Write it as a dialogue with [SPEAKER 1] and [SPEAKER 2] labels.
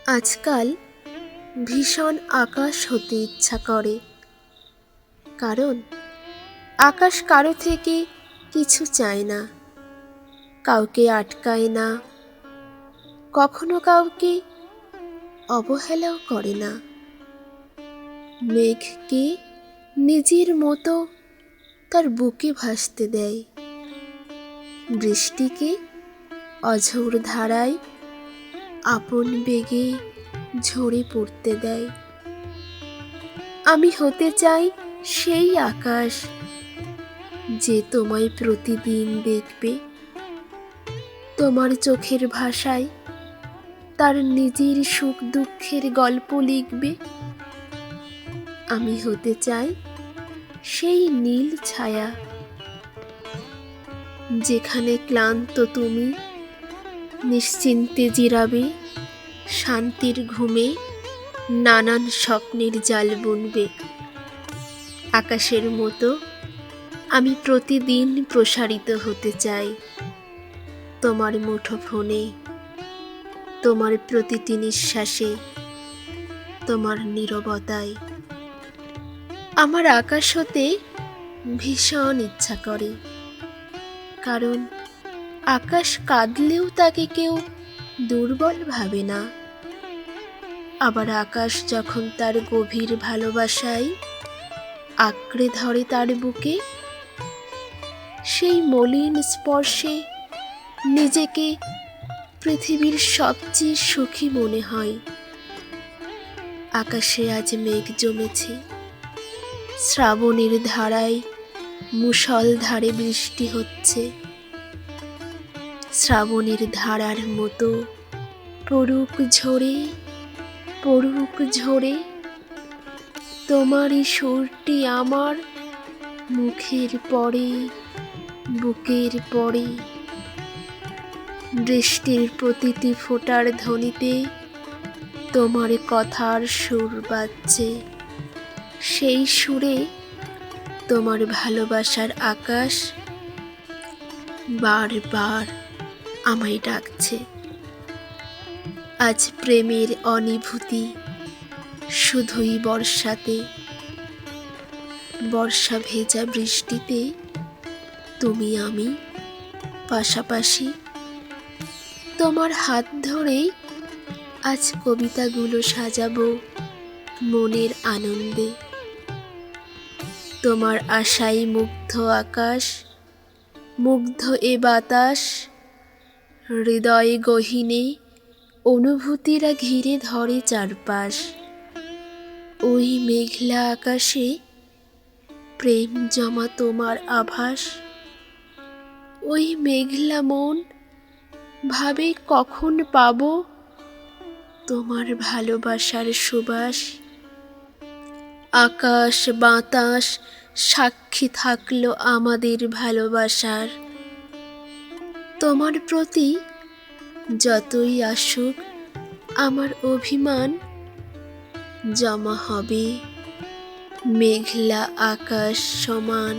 [SPEAKER 1] আজকাল ভীষণ আকাশ হতে ইচ্ছা করে, কারণ আকাশ কারো থেকে কিছু চায় না, কাউকে আটকায় না, কখনো কাউকে অবহেলাও করে না। মেঘকে নিজের মতো তার বুকে ভাসতে দেয়, বৃষ্টিকে অঝোর ধারায় আপন বেগে ঝরে পড়তে দেয়। আমি হতে চাই সেই আকাশ যে তোমায় প্রতিদিন দেখবে, তোমার চোখের ভাষায় তার নিজের সুখ দুঃখের গল্প লিখবে। আমি হতে চাই সেই নীল ছায়া যেখানে ক্লান্ত তুমি নিশ্চিন্তে জিরাবে, শান্তির ঘুমে নানান স্বপ্নের জাল বুনবে। আকাশের মতো আমি প্রতিদিন প্রসারিত হতে চাই তোমার মুঠোফোনে, তোমার প্রতিটি নিঃশ্বাসে, তোমার নীরবতায়। আমার আকাশ হতে ভীষণ ইচ্ছা করে, কারণ আকাশ কাঁদলেও তাকে কেউ দুর্বল ভাবে না। আবার আকাশ যখন তার গভীর ভালোবাসায় আঁকড়ে ধরে তার বুকে, সেই মলিন স্পর্শে নিজেকে পৃথিবীর সবচেয়ে সুখী মনে হয়। আকাশে আজ মেঘ জমেছে, শ্রাবণের ধারায় মুষলধারে বৃষ্টি হচ্ছে। শ্রাবণের ধারার মতো পড়ুক ঝরে, পড়ুক ঝরে তোমারই সুরটি আমার মুখের পরে, বুকের পরে। বৃষ্টির প্রতিটি ফোঁটার ধ্বনিতে তোমার কথার সুর বাজছে, সেই সুরে তোমার ভালোবাসার আকাশ বারবার আমায় ডাকছে। আজ প্রেমের অনুভূতি শুধুই বর্ষাতে, বর্ষা ভেজা বৃষ্টিতে তুমি আমি পাশাপাশি। তোমার হাত ধরেই আজ কবিতাগুলো সাজাবো মনের আনন্দে। তোমার আশায় মুগ্ধ আকাশ, মুগ্ধ এ বাতাস, হৃদয় গহীনে অনুভূতিরা ঘিরে ধরে চারপাশ। ওই মেঘলা আকাশে প্রেম জমা তোমার আভাস। ওই মেঘলা মন ভাবে কখন পাবো তোমার ভালোবাসার সুবাস। আকাশ বাতাস সাক্ষী থাকলো আমাদের ভালোবাসার। তোমার প্রতি যতই আসুক আমার অভিমান, জমা হবে মেঘলা আকাশ সমান।